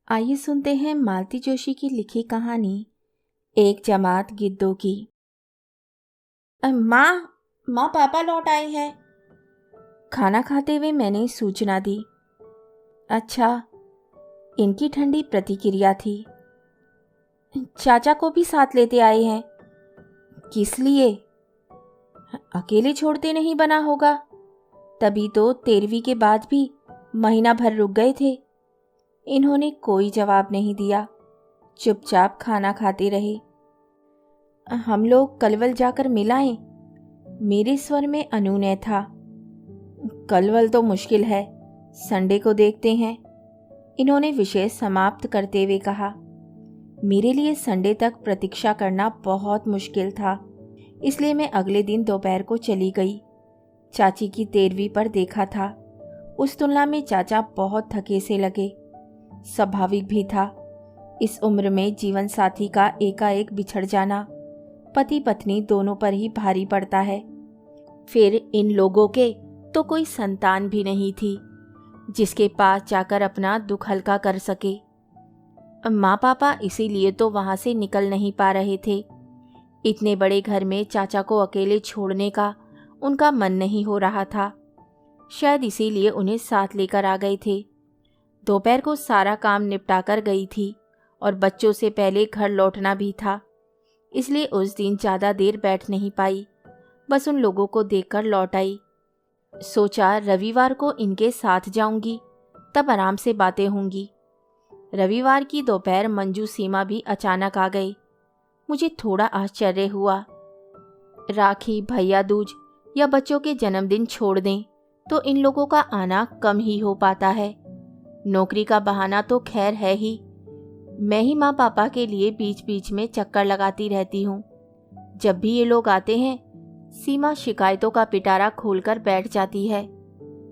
आइए सुनते हैं मालती जोशी की लिखी कहानी एक जमात गिद्धों की। माँ पापा लौट आए हैं। खाना खाते हुए मैंने सूचना दी। अच्छा, इनकी ठंडी प्रतिक्रिया थी। चाचा को भी साथ लेते आए हैं। किस लिए? अकेले छोड़ते नहीं बना होगा, तभी तो 13वीं के बाद भी महीना भर रुक गए थे। इन्होंने कोई जवाब नहीं दिया, चुपचाप खाना खाते रहे। हम लोग कलवल जाकर मिलाएं? मेरे स्वर में अनुनय था। कलवल तो मुश्किल है, संडे को देखते हैं, इन्होंने विषय समाप्त करते हुए कहा। मेरे लिए संडे तक प्रतीक्षा करना बहुत मुश्किल था, इसलिए मैं अगले दिन दोपहर को चली गई। चाची की 13वीं पर देखा था। उस तुलना में चाचा बहुत थके से लगे। स्वाभाविक भी था, इस उम्र में जीवन साथी का एकाएक बिछड़ जाना पति पत्नी दोनों पर ही भारी पड़ता है। फिर इन लोगों के तो कोई संतान भी नहीं थी जिसके पास जाकर अपना दुख हल्का कर सके। माँ पापा इसीलिए तो वहां से निकल नहीं पा रहे थे। इतने बड़े घर में चाचा को अकेले छोड़ने का उनका मन नहीं हो रहा था। शायद इसीलिए उन्हें साथ लेकर आ गए थे। दोपहर को सारा काम निपटा कर गई थी और बच्चों से पहले घर लौटना भी था, इसलिए उस दिन ज़्यादा देर बैठ नहीं पाई। बस उन लोगों को देखकर लौट आई। सोचा रविवार को इनके साथ जाऊंगी, तब आराम से बातें होंगी। रविवार की दोपहर मंजू सीमा भी अचानक आ गई। मुझे थोड़ा आश्चर्य हुआ। राखी, भैया दूज या बच्चों के जन्मदिन छोड़ दें तो इन लोगों का आना कम ही हो पाता है। नौकरी का बहाना तो खैर है ही। मैं ही माँ पापा के लिए बीच बीच में चक्कर लगाती रहती हूँ। जब भी ये लोग आते हैं, सीमा शिकायतों का पिटारा खोलकर बैठ जाती है।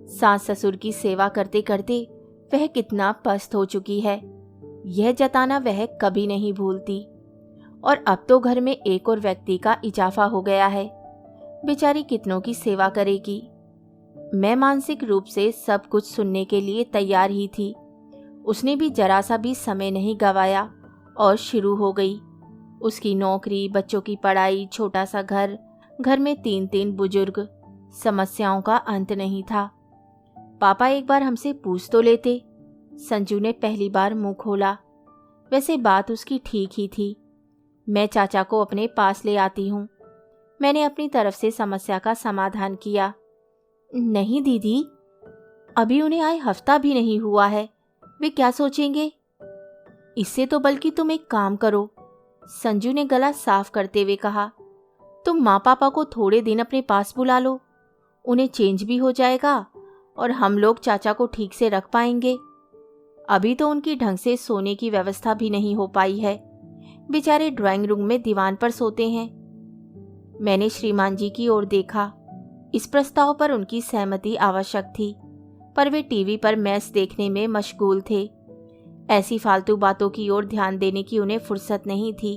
सास ससुर की सेवा करते करते वह कितना पस्त हो चुकी है, यह जताना वह कभी नहीं भूलती। और अब तो घर में एक और व्यक्ति का इजाफा हो गया है। बेचारी कितनों की सेवा करेगी। मैं मानसिक रूप से सब कुछ सुनने के लिए तैयार ही थी। उसने भी जरा सा भी समय नहीं गंवाया और शुरू हो गई। उसकी नौकरी, बच्चों की पढ़ाई, छोटा सा घर, घर में 3-3 बुजुर्ग, समस्याओं का अंत नहीं था। पापा एक बार हमसे पूछ तो लेते। संजू ने पहली बार मुंह खोला। वैसे बात उसकी ठीक ही थी। मैं चाचा को अपने पास ले आती हूँ। मैंने अपनी तरफ से समस्या का समाधान किया। नहीं दीदी, अभी उन्हें आए हफ्ता भी नहीं हुआ है, वे क्या सोचेंगे? इससे तो बल्कि तुम एक काम करो, संजू ने गला साफ करते हुए कहा। तुम माँ पापा को थोड़े दिन अपने पास बुला लो, उन्हें चेंज भी हो जाएगा और हम लोग चाचा को ठीक से रख पाएंगे। अभी तो उनकी ढंग से सोने की व्यवस्था भी नहीं हो पाई है। बेचारे ड्राइंग रूम में दीवान पर सोते हैं। मैंने श्रीमान जी की ओर देखा। इस प्रस्ताव पर उनकी सहमति आवश्यक थी, पर वे टीवी पर मैच देखने में मशगूल थे। ऐसी फालतू बातों की ओर ध्यान देने की उन्हें फुर्सत नहीं थी।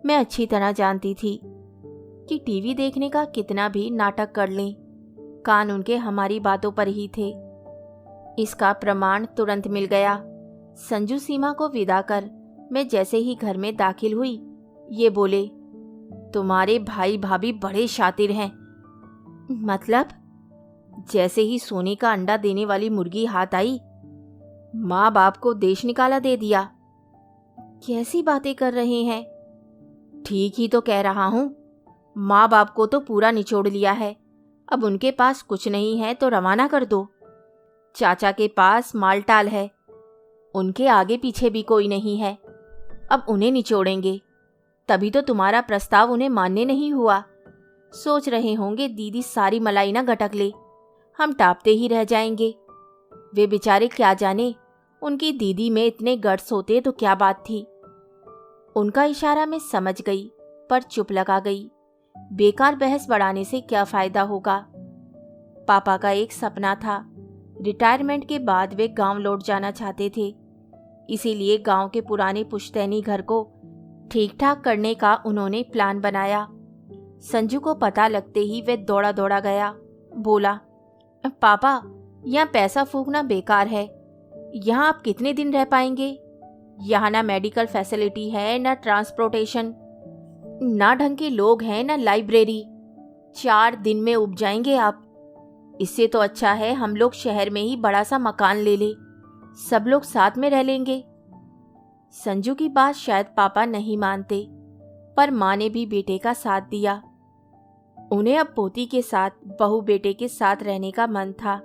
मैं अच्छी तरह जानती थी कि टीवी देखने का कितना भी नाटक कर लें, कान उनके हमारी बातों पर ही थे। इसका प्रमाण तुरंत मिल गया। संजू सीमा को विदा कर मैं जैसे ही घर में दाखिल हुई, ये बोले, तुम्हारे भाई भाभी बड़े शातिर हैं। मतलब? जैसे ही सोने का अंडा देने वाली मुर्गी हाथ आई, माँ बाप को देश निकाला दे दिया। कैसी बातें कर रहे हैं? ठीक ही तो कह रहा हूँ। माँ बाप को तो पूरा निचोड़ लिया है। अब उनके पास कुछ नहीं है तो रवाना कर दो। चाचा के पास मालटाल है, उनके आगे पीछे भी कोई नहीं है। अब उन्हें निचोड़ेंगे, तभी तो तुम्हारा प्रस्ताव उन्हें मान्य नहीं हुआ। सोच रहे होंगे दीदी सारी मलाई ना गटक ले, हम टापते ही रह जाएंगे। वे बेचारे क्या जाने, उनकी दीदी में इतने गट्स होते तो क्या बात थी। उनका इशारा मैं समझ गई, पर चुप लगा गई। बेकार बहस बढ़ाने से क्या फायदा होगा। पापा का एक सपना था, रिटायरमेंट के बाद वे गांव लौट जाना चाहते थे। इसीलिए गांव के पुराने पुश्तैनी घर को ठीक ठाक करने का उन्होंने प्लान बनाया। संजू को पता लगते ही वे दौड़ा दौड़ा गया। बोला, पापा, यहाँ पैसा फूकना बेकार है। यहाँ आप कितने दिन रह पाएंगे? यहाँ ना मेडिकल फैसिलिटी है, ना ट्रांसपोर्टेशन, ना ढंग के लोग हैं, ना लाइब्रेरी। 4 दिन में उब जाएंगे आप। इससे तो अच्छा है हम लोग शहर में ही बड़ा सा मकान ले ले, सब लोग साथ में रह लेंगे। संजू की बात शायद पापा नहीं मानते, पर माँ ने भी बेटे का साथ दिया। उन्हें अब पोती के साथ, बहू बेटे के साथ रहने का मन था।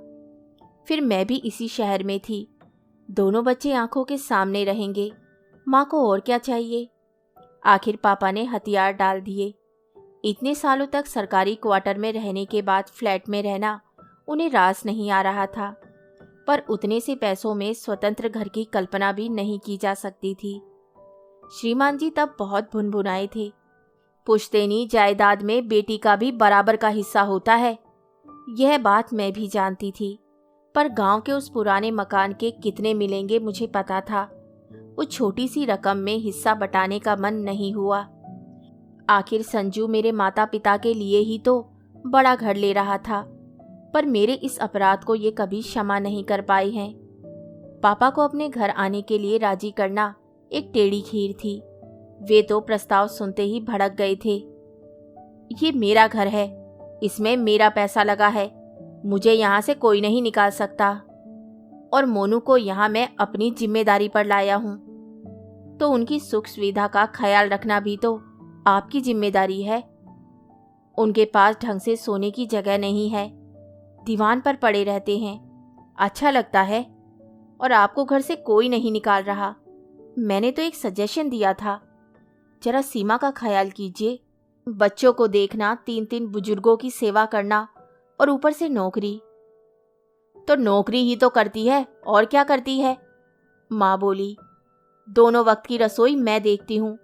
फिर मैं भी इसी शहर में थी। दोनों बच्चे आंखों के सामने रहेंगे, माँ को और क्या चाहिए। आखिर पापा ने हथियार डाल दिए। इतने सालों तक सरकारी क्वार्टर में रहने के बाद फ्लैट में रहना उन्हें रास नहीं आ रहा था, पर उतने से पैसों में स्वतंत्र घर की कल्पना भी नहीं की जा सकती थी। श्रीमान जी तब बहुत भुनभुनाए थे। पुश्तैनी जायदाद में बेटी का भी बराबर का हिस्सा होता है। यह बात मैं भी जानती थी, पर गांव के उस पुराने मकान के कितने मिलेंगे मुझे पता था। उस छोटी सी रकम में हिस्सा बटाने का मन नहीं हुआ। आखिर संजू मेरे माता पिता के लिए ही तो बड़ा घर ले रहा था, पर मेरे इस अपराध को ये कभी क्षमा नहीं कर पाए हैं। पापा को अपने घर आने के लिए राजी करना एक टेढ़ी खीर थी। वे तो प्रस्ताव सुनते ही भड़क गए थे। ये मेरा घर है, इसमें मेरा पैसा लगा है, मुझे यहाँ से कोई नहीं निकाल सकता, और मोनू को यहाँ मैं अपनी जिम्मेदारी पर लाया हूँ, तो उनकी सुख सुविधा का ख्याल रखना भी तो आपकी जिम्मेदारी है। उनके पास ढंग से सोने की जगह नहीं है, दीवान पर पड़े रहते हैं। अच्छा लगता है, और आपको घर से कोई नहीं निकाल रहा। मैंने तो एक सजेशन दिया था, जरा सीमा का ख्याल कीजिए। बच्चों को देखना, 3 बुजुर्गों की सेवा करना, और ऊपर से नौकरी। तो नौकरी ही तो करती है, और क्या करती है? माँ बोली। दोनों वक्त की रसोई मैं देखती हूँ।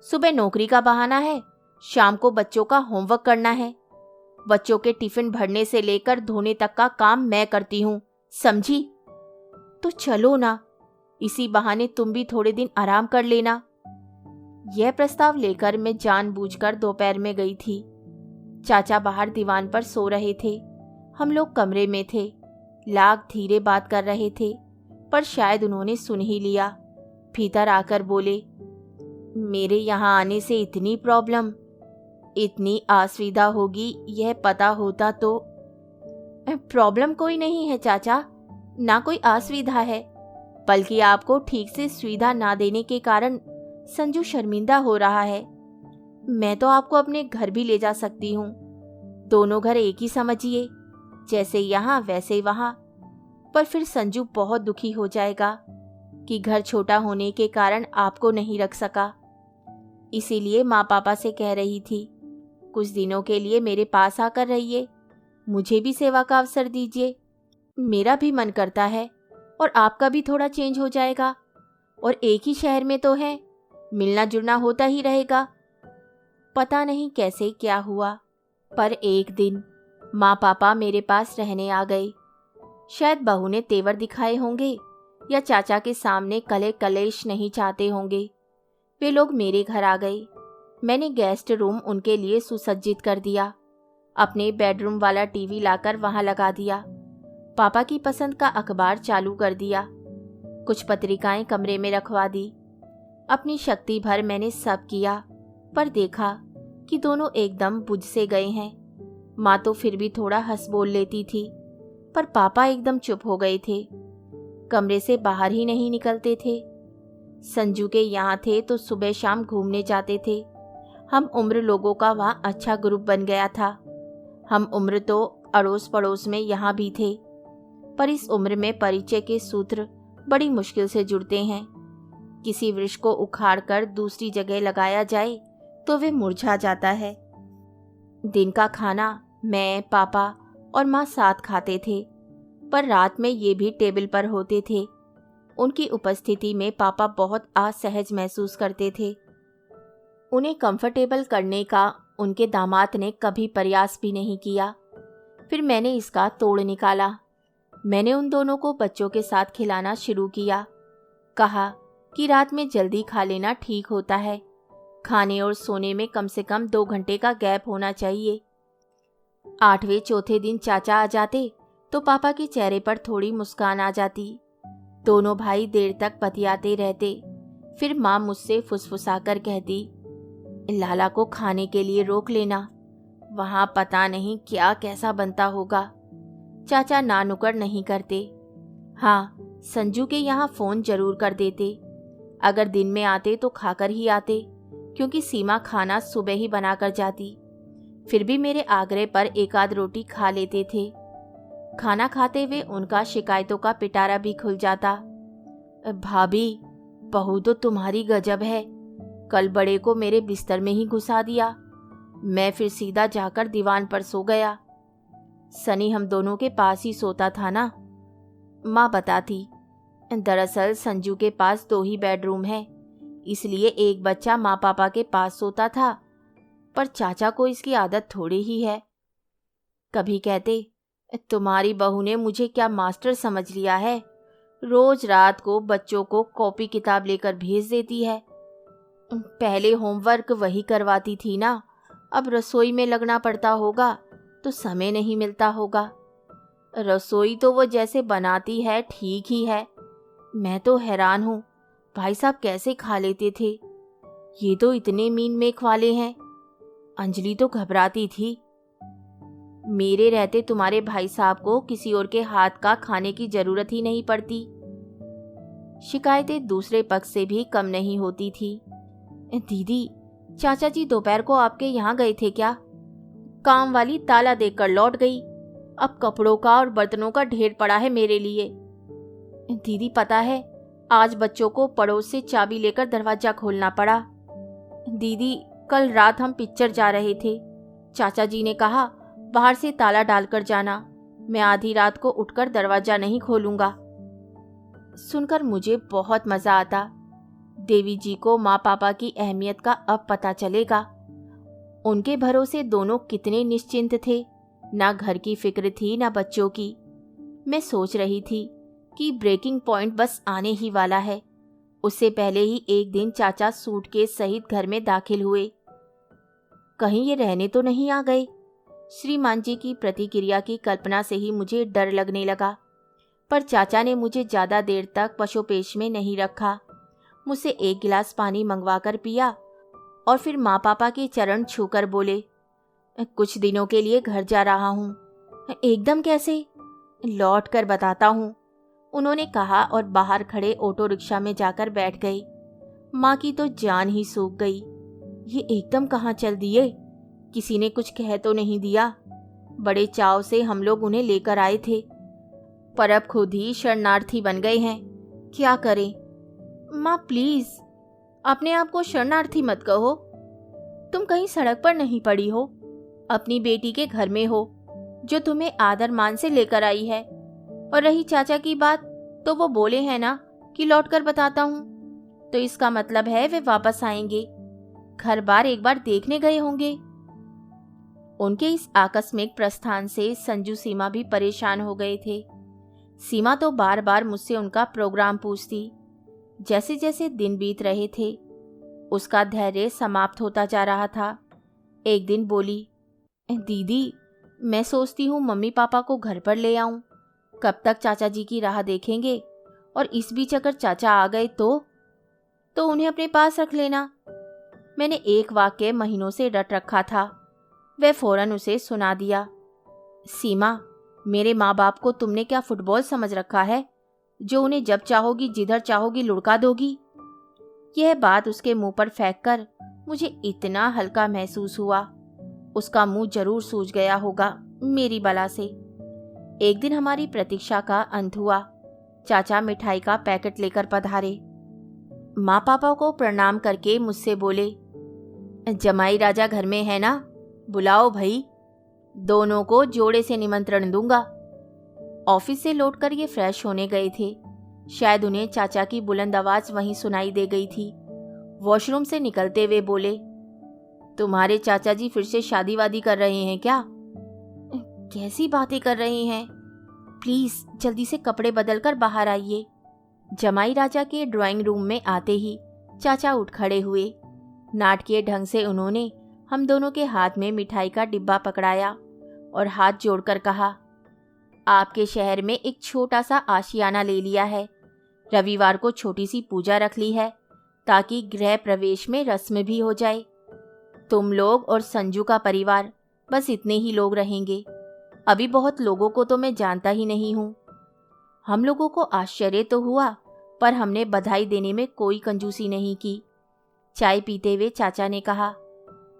सुबह नौकरी का बहाना है, शाम को बच्चों का होमवर्क करना है। बच्चों के टिफिन भरने से लेकर धोने तक का काम मैं करती हूँ, समझी? तो चलो ना, इसी बहाने तुम भी थोड़े दिन आराम कर लेना। यह प्रस्ताव लेकर मैं जानबूझकर दोपहर में गई थी। चाचा बाहर दीवान पर सो रहे थे, हम लोग कमरे में थे। लाग धीरे बात कर रहे थे, पर शायद उन्होंने सुन ही लिया। भीतर आकर बोले, मेरे यहाँ आने से इतनी प्रॉब्लम, इतनी असुविधा होगी, यह पता होता तो। प्रॉब्लम कोई नहीं है चाचा, ना कोई असुविधा है, बल्कि आपको ठीक से सुविधा ना देने के कारण संजू शर्मिंदा हो रहा है। मैं तो आपको अपने घर भी ले जा सकती हूँ, दोनों घर एक ही समझिए, जैसे यहाँ वैसे वहाँ। पर फिर संजू बहुत दुखी हो जाएगा कि घर छोटा होने के कारण आपको नहीं रख सका। इसीलिए माँ पापा से कह रही थी, कुछ दिनों के लिए मेरे पास आकर रहिए, मुझे भी सेवा का अवसर दीजिए। मेरा भी मन करता है, और आपका भी थोड़ा चेंज हो जाएगा, और एक ही शहर में तो है, मिलना जुलना होता ही रहेगा। पता नहीं कैसे क्या हुआ, पर एक दिन माँ पापा मेरे पास रहने आ गए। शायद बहू ने तेवर दिखाए होंगे, या चाचा के सामने कले कलेश नहीं चाहते होंगे। वे लोग मेरे घर आ गए। मैंने गेस्ट रूम उनके लिए सुसज्जित कर दिया, अपने बेडरूम वाला टीवी लाकर वहां लगा दिया, पापा की पसंद का अखबार चालू कर दिया, कुछ पत्रिकाएं कमरे में रखवा दी। अपनी शक्ति भर मैंने सब किया, पर देखा कि दोनों एकदम बुझ से गए हैं। माँ तो फिर भी थोड़ा हंस बोल लेती थी, पर पापा एकदम चुप हो गए थे, कमरे से बाहर ही नहीं निकलते थे। संजू के यहाँ थे तो सुबह शाम घूमने जाते थे। हम उम्र लोगों का वहाँ अच्छा ग्रुप बन गया था। हम उम्र तो अड़ोस पड़ोस में यहाँ भी थे, पर इस उम्र में परिचय के सूत्र बड़ी मुश्किल से जुड़ते हैं। किसी वृक्ष को उखाड़कर दूसरी जगह लगाया जाए तो वे मुरझा जाता है। दिन का खाना मैं, पापा और माँ साथ खाते थे, पर रात में ये भी टेबल पर होते थे। उनकी उपस्थिति में पापा बहुत असहज महसूस करते थे। उन्हें कंफर्टेबल करने का उनके दामाद ने कभी प्रयास भी नहीं किया। फिर मैंने इसका तोड़ निकाला। मैंने उन दोनों को बच्चों के साथ खिलाना शुरू किया। कहा कि रात में जल्दी खा लेना ठीक होता है, खाने और सोने में कम से कम 2 घंटे का गैप होना चाहिए। 8वें चौथे दिन चाचा आ जाते तो पापा के चेहरे पर थोड़ी मुस्कान आ जाती। दोनों भाई देर तक बतियाते रहते। फिर माँ मुझसे फुसफुसाकर कहती, लाला को खाने के लिए रोक लेना, वहाँ पता नहीं क्या कैसा बनता होगा। चाचा ना नुक्कड़ नहीं करते। हाँ, संजू के यहाँ फ़ोन जरूर कर देते। अगर दिन में आते तो खाकर ही आते, क्योंकि सीमा खाना सुबह ही बना कर जाती। फिर भी मेरे आग्रह पर एक आध रोटी खा लेते थे। खाना खाते हुए उनका शिकायतों का पिटारा भी खुल जाता। भाभी, बहू तो तुम्हारी गजब है। कल बड़े को मेरे बिस्तर में ही घुसा दिया। मैं फिर सीधा जाकर दीवान पर सो गया। सनी हम दोनों के पास ही सोता था ना, माँ बताती। दरअसल संजू के पास 2 ही बेडरूम है, इसलिए एक बच्चा माँ पापा के पास सोता था, पर चाचा को इसकी आदत थोड़ी ही है। कभी कहते, तुम्हारी बहू ने मुझे क्या मास्टर समझ लिया है, रोज रात को बच्चों को कॉपी किताब लेकर भेज देती है। पहले होमवर्क वही करवाती थी ना, अब रसोई में लगना पड़ता होगा तो समय नहीं मिलता होगा। रसोई तो वो जैसे बनाती है ठीक ही है। मैं तो हैरान हूँ, भाई साहब कैसे खा लेते थे। ये तो इतने मीन मेख वाले हैं। अंजलि तो घबराती थी। मेरे रहते तुम्हारे भाई साहब को किसी और के हाथ का खाने की जरूरत ही नहीं पड़ती। शिकायतें दूसरे पक्ष से भी कम नहीं होती थी। दीदी, चाचा जी दोपहर को आपके यहाँ गए थे क्या? काम वाली ताला देकर लौट गई। अब कपड़ों का और बर्तनों का ढेर पड़ा है मेरे लिए। दीदी पता है, आज बच्चों को पड़ोस से चाबी लेकर दरवाजा खोलना पड़ा। दीदी, कल रात हम पिक्चर जा रहे थे। चाचा जी ने कहा बाहर से ताला डालकर जाना, मैं आधी रात को उठकर दरवाजा नहीं खोलूंगा। सुनकर मुझे बहुत मजा आता। देवी जी को माँ पापा की अहमियत का अब पता चलेगा। उनके भरोसे दोनों कितने निश्चिंत थे, ना घर की फिक्र थी ना बच्चों की। मैं सोच रही थी कि ब्रेकिंग पॉइंट बस आने ही वाला है। उससे पहले ही एक दिन चाचा सूटकेस सहित घर में दाखिल हुए। कहीं ये रहने तो नहीं आ गए? श्रीमान जी की प्रतिक्रिया की कल्पना से ही मुझे डर लगने लगा। पर चाचा ने मुझे ज्यादा देर तक पशोपेश में नहीं रखा। मुझसे 1 गिलास पानी मंगवा कर पिया और फिर माँ पापा के चरण छूकर बोले, कुछ दिनों के लिए घर जा रहा हूँ। एकदम कैसे? लौट कर बताता हूँ, उन्होंने कहा और बाहर खड़े ऑटो रिक्शा में जाकर बैठ गई। माँ की तो जान ही सूख गई। ये एकदम कहाँ चल दिए? किसी ने कुछ कह तो नहीं दिया? बड़े चाव से हम लोग उन्हें लेकर आए थे, पर अब खुद ही शरणार्थी बन गए हैं। क्या करें? माँ प्लीज, अपने आप को शरणार्थी मत कहो। तुम कहीं सड़क पर नहीं पड़ी हो, अपनी बेटी के घर में हो, जो तुम्हें आदर मान से लेकर आई है। और रही चाचा की बात, तो वो बोले हैं ना कि लौट कर बताता हूँ, तो इसका मतलब है वे वापस आएंगे। घर बार एक बार देखने गए होंगे। उनके इस आकस्मिक प्रस्थान से संजू सीमा भी परेशान हो गए थे। सीमा तो बार बार मुझसे उनका प्रोग्राम पूछती। जैसे जैसे दिन बीत रहे थे, उसका धैर्य समाप्त होता जा रहा था। एक दिन बोली, दीदी, मैं सोचती हूँ मम्मी पापा को घर पर ले आऊं। कब तक चाचा जी की राह देखेंगे? और इस बीच अगर चाचा आ गए तो उन्हें अपने पास रख लेना। मैंने एक वाक्य महीनों से रट रखा था, वह फौरन उसे सुना दिया। सीमा, मेरे माँ बाप को तुमने क्या फुटबॉल समझ रखा है, जो उन्हें जब चाहोगी जिधर चाहोगी लुढ़का दोगी? यह बात उसके मुंह पर फेंककर मुझे इतना हल्का महसूस हुआ। उसका मुंह जरूर सूज गया होगा मेरी बला से। एक दिन हमारी प्रतीक्षा का अंत हुआ। चाचा मिठाई का पैकेट लेकर पधारे। माँ पापा को प्रणाम करके मुझसे बोले, जमाई राजा घर में है ना, बुलाओ भाई। दोनों को जोड़े से निमंत्रण दूंगा। ऑफिस से लौटकर ये फ्रेश होने गए थे। शायद उन्हें चाचा की बुलंद आवाज वहीं सुनाई दे गई थी। वॉशरूम से निकलते हुए बोले, तुम्हारे चाचा जी फिर से शादी वादी कर रहे हैं क्या? कैसी बातें कर रहे हैं? प्लीज जल्दी से कपड़े बदलकर बाहर आइए। जमाई राजा के ड्राइंग रूम में आते ही चाचा उठ खड़े हुए। नाटकीय ढंग से उन्होंने हम दोनों के हाथ में मिठाई का डिब्बा पकड़ाया और हाथ जोड़कर कहा, आपके शहर में एक छोटा सा आशियाना ले लिया है। रविवार को छोटी सी पूजा रख ली है। ताकि गृह प्रवेश में रस्म भी हो जाए। तुम लोग और संजू का परिवार, बस इतने ही लोग रहेंगे। अभी बहुत लोगों को तो मैं जानता ही नहीं हूँ। हम लोगों को आश्चर्य तो हुआ, पर हमने बधाई देने में कोई कंजूसी नहीं की। चाय पीते हुए चाचा ने कहा,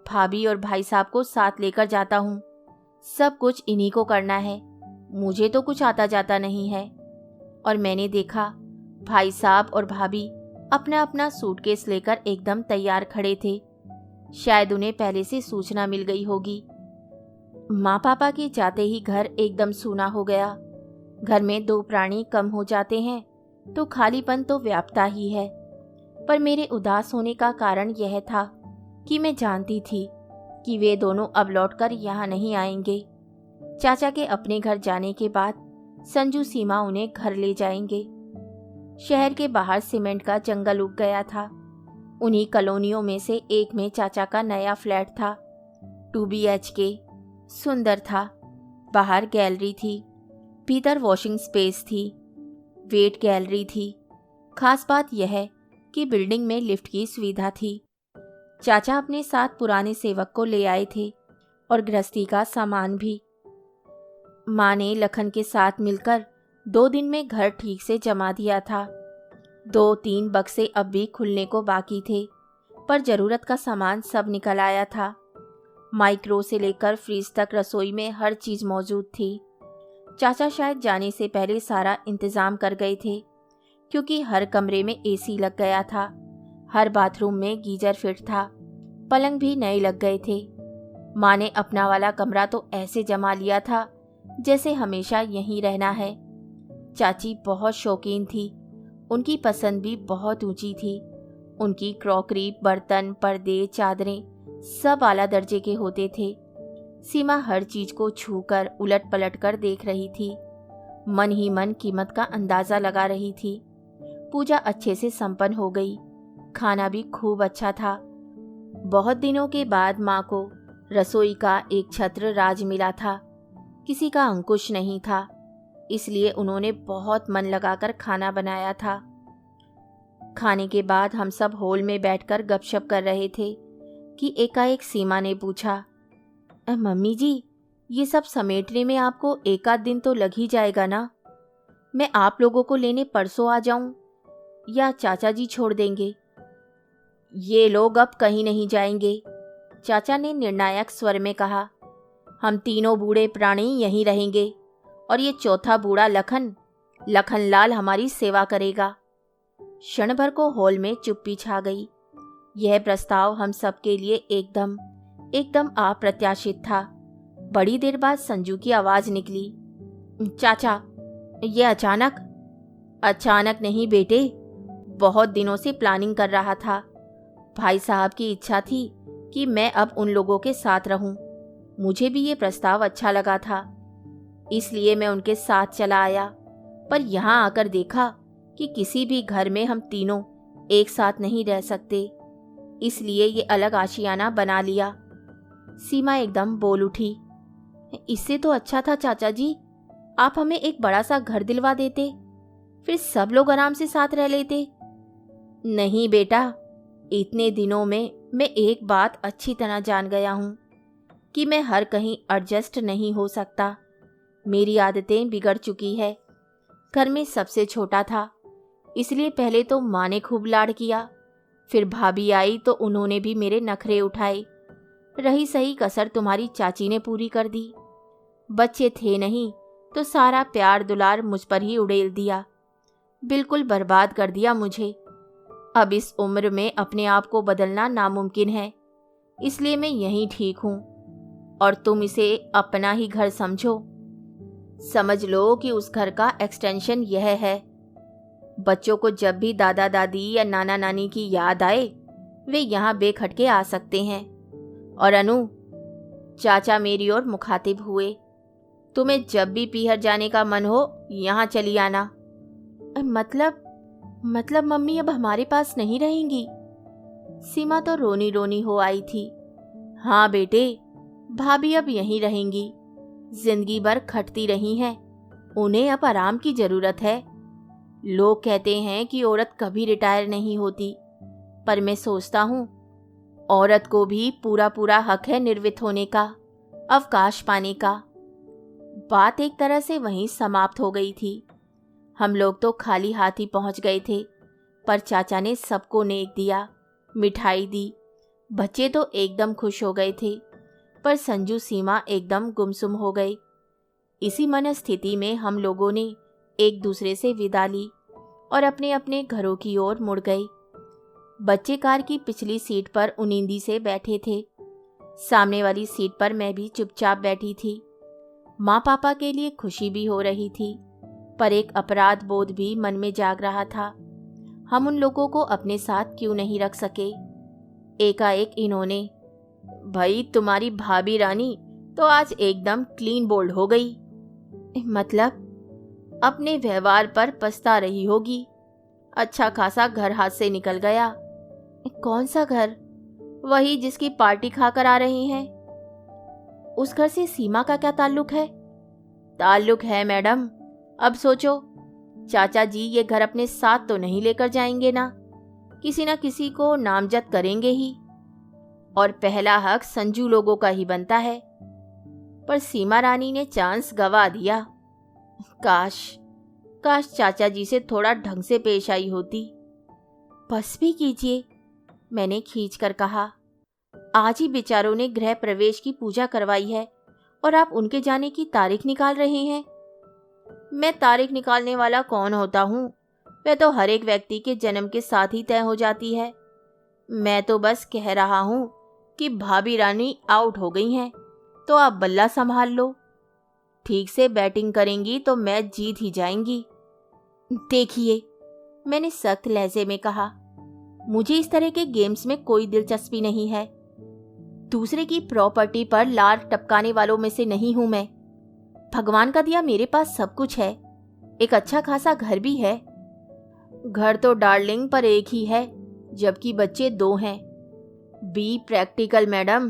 भाभी और भाई साहब को साथ लेकर जाता हूँ। सब कुछ इन्हीं को करना है, मुझे तो कुछ आता जाता नहीं है। और मैंने देखा भाई साहब और भाभी अपना अपना सूटकेस लेकर एकदम तैयार खड़े थे। शायद उन्हें पहले से सूचना मिल गई होगी। माँ पापा के जाते ही घर एकदम सूना हो गया। घर में 2 प्राणी कम हो जाते हैं तो खालीपन तो व्यापता ही है। पर मेरे उदास होने का कारण यह था कि मैं जानती थी कि वे दोनों अब लौटकर यहाँ नहीं आएंगे। चाचा के अपने घर जाने के बाद संजू सीमा उन्हें घर ले जाएंगे। शहर के बाहर सीमेंट का जंगल उग गया था। उन्हीं कॉलोनियों में से एक में चाचा का नया फ्लैट था। 2 BHK, सुंदर था। बाहर गैलरी थी, भीतर वॉशिंग स्पेस थी, वेट गैलरी थी। खास बात यह कि बिल्डिंग में लिफ्ट की सुविधा थी। चाचा अपने साथ पुराने सेवक को ले आए थे और गृहस्थी का सामान भी। माँ ने लखन के साथ मिलकर 2 दिन में घर ठीक से जमा दिया था। 2-3 बक्से अब भी खुलने को बाकी थे, पर जरूरत का सामान सब निकल आया था। माइक्रो से लेकर फ्रीज तक रसोई में हर चीज़ मौजूद थी। चाचा शायद जाने से पहले सारा इंतज़ाम कर गए थे, क्योंकि हर कमरे में AC लग गया था। हर बाथरूम में गीजर फिट था। पलंग भी नए लग गए थे। माँ ने अपना वाला कमरा तो ऐसे जमा लिया था जैसे हमेशा यहीं रहना है। चाची बहुत शौकीन थी। उनकी पसंद भी बहुत ऊंची थी। उनकी क्रॉकरी, बर्तन, पर्दे, चादरें सब आला दर्जे के होते थे। सीमा हर चीज को छूकर उलट पलट कर देख रही थी। मन ही मन कीमत का अंदाजा लगा रही थी। पूजा अच्छे से संपन्न हो गई। खाना भी खूब अच्छा था। बहुत दिनों के बाद माँ को रसोई का एक छत्र राज मिला था। किसी का अंकुश नहीं था, इसलिए उन्होंने बहुत मन लगाकर खाना बनाया था। खाने के बाद हम सब हॉल में बैठकर गपशप कर रहे थे कि एकाएक सीमा ने पूछा, मम्मी जी, ये सब समेटने में आपको 1 आध दिन तो लग ही जाएगा ना? मैं आप लोगों को लेने परसों आ जाऊं या चाचा जी छोड़ देंगे? ये लोग अब कहीं नहीं जाएंगे, चाचा ने निर्णायक स्वर में कहा। हम तीनों बूढ़े प्राणी यहीं रहेंगे और ये चौथा बूढ़ा लखनलाल हमारी सेवा करेगा। क्षण भर को हॉल में चुप्पी छा गई। यह प्रस्ताव हम सबके लिए एकदम अप्रत्याशित था। बड़ी देर बाद संजू की आवाज निकली, चाचा, ये अचानक नहीं बेटे, बहुत दिनों से प्लानिंग कर रहा था। भाई साहब की इच्छा थी कि मैं अब उन लोगों के साथ रहूं। मुझे भी ये प्रस्ताव अच्छा लगा था, इसलिए मैं उनके साथ चला आया। पर यहाँ आकर देखा कि किसी भी घर में हम तीनों एक साथ नहीं रह सकते, इसलिए ये अलग आशियाना बना लिया। सीमा एकदम बोल उठी, इससे तो अच्छा था चाचा जी, आप हमें एक बड़ा सा घर दिलवा देते, फिर सब लोग आराम से साथ रह लेते। नहीं बेटा, इतने दिनों में मैं एक बात अच्छी तरह जान गया हूँ कि मैं हर कहीं एडजस्ट नहीं हो सकता। मेरी आदतें बिगड़ चुकी है। घर में सबसे छोटा था, इसलिए पहले तो माँ ने खूब लाड किया, फिर भाभी आई तो उन्होंने भी मेरे नखरे उठाए। रही सही कसर तुम्हारी चाची ने पूरी कर दी। बच्चे थे नहीं तो सारा प्यार दुलार मुझ पर ही उड़ेल दिया। बिल्कुल बर्बाद कर दिया मुझे। अब इस उम्र में अपने आप को बदलना नामुमकिन है, इसलिए मैं यहीं ठीक हूँ और तुम इसे अपना ही घर समझो। समझ लो कि उस घर का एक्सटेंशन यह है। बच्चों को जब भी दादा दादी या नाना नानी की याद आए, वे यहाँ बेखटके आ सकते हैं। और अनु, चाचा मेरी ओर मुखातिब हुए, तुम्हें जब भी पीहर जाने का मन हो यहाँ चली आना। मतलब मम्मी अब हमारे पास नहीं रहेंगी? सीमा तो रोनी रोनी हो आई थी। हाँ बेटे, भाभी अब यहीं रहेंगी। जिंदगी भर खटती रही हैं, उन्हें अब आराम की जरूरत है। लोग कहते हैं कि औरत कभी रिटायर नहीं होती, पर मैं सोचता हूँ औरत को भी पूरा पूरा हक है निर्वित होने का, अवकाश पाने का। बात एक तरह से वहीं समाप्त हो गई थी। हम लोग तो खाली हाथ ही पहुंच गए थे, पर चाचा ने सबको नेक दिया, मिठाई दी। बच्चे तो एकदम खुश हो गए थे, पर संजू सीमा एकदम गुमसुम हो गए। इसी मनस्थिति में हम लोगों ने एक दूसरे से विदा ली और अपने अपने घरों की ओर मुड़ गए। बच्चे कार की पिछली सीट पर उनींदी से बैठे थे। सामने वाली सीट पर मैं भी चुपचाप बैठी थी। माँ पापा के लिए खुशी भी हो रही थी, पर एक अपराध बोध भी मन में जाग रहा था। हम उन लोगों को अपने साथ क्यों नहीं रख सके। एकाएक इन्होंने, भाई तुम्हारी भाभी रानी तो आज एकदम क्लीन बोल्ड हो गई। मतलब? अपने व्यवहार पर पछता रही होगी। अच्छा खासा घर हाथ से निकल गया। कौन सा घर? वही जिसकी पार्टी खाकर आ रही हैं। उस घर से सीमा का क्या ताल्लुक है? ताल्लुक है मैडम। अब सोचो, चाचा जी ये घर अपने साथ तो नहीं लेकर जाएंगे ना किसी को नामजद करेंगे ही, और पहला हक संजू लोगों का ही बनता है। पर सीमा रानी ने चांस गवा दिया। काश चाचा जी से थोड़ा ढंग से पेश आई होती। बस भी कीजिए, मैंने खींच कर कहा। आज ही बेचारों ने गृह प्रवेश की पूजा करवाई है और आप उनके जाने की तारीख निकाल रहे हैं। मैं तारीख निकालने वाला कौन होता हूँ? वह तो हर एक व्यक्ति के जन्म के साथ ही तय हो जाती है। मैं तो बस कह रहा हूँ कि भाभी रानी आउट हो गई हैं, तो आप बल्ला संभाल लो। ठीक से बैटिंग करेंगी तो मैच जीत ही जाएंगी। देखिए, मैंने सख्त लहजे में कहा, मुझे इस तरह के गेम्स में कोई दिलचस्पी नहीं है। दूसरे की प्रॉपर्टी पर लार टपकाने वालों में से नहीं हूं मैं। भगवान का दिया मेरे पास सब कुछ है, एक अच्छा खासा घर भी है। घर तो डार्लिंग पर एक ही है, जबकि बच्चे 2 हैं। Be practical madam.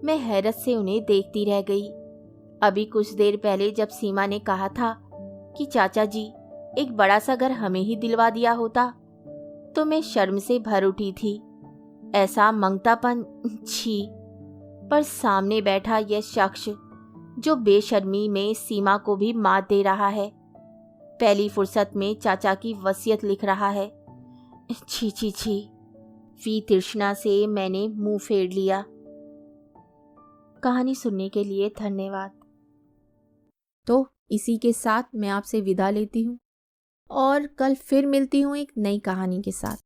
मैं हैरत से उन्हें देखती रह गई। अभी कुछ देर पहले जब सीमा ने कहा था कि चाचा जी एक बड़ा सा घर हमें ही दिलवा दिया होता, तो मैं शर्म से भर उठी थी। ऐसा मंगतापन, छी। पर सामने बैठा यह शख्स जो बेशर्मी में सीमा को भी मात दे रहा है, पहली फुर्सत में चाचा की वसीयत लिख रहा है। छी छी छी। फी तृष्णा से मैंने मुंह फेर लिया। कहानी सुनने के लिए धन्यवाद। तो इसी के साथ मैं आपसे विदा लेती हूँ और कल फिर मिलती हूँ एक नई कहानी के साथ।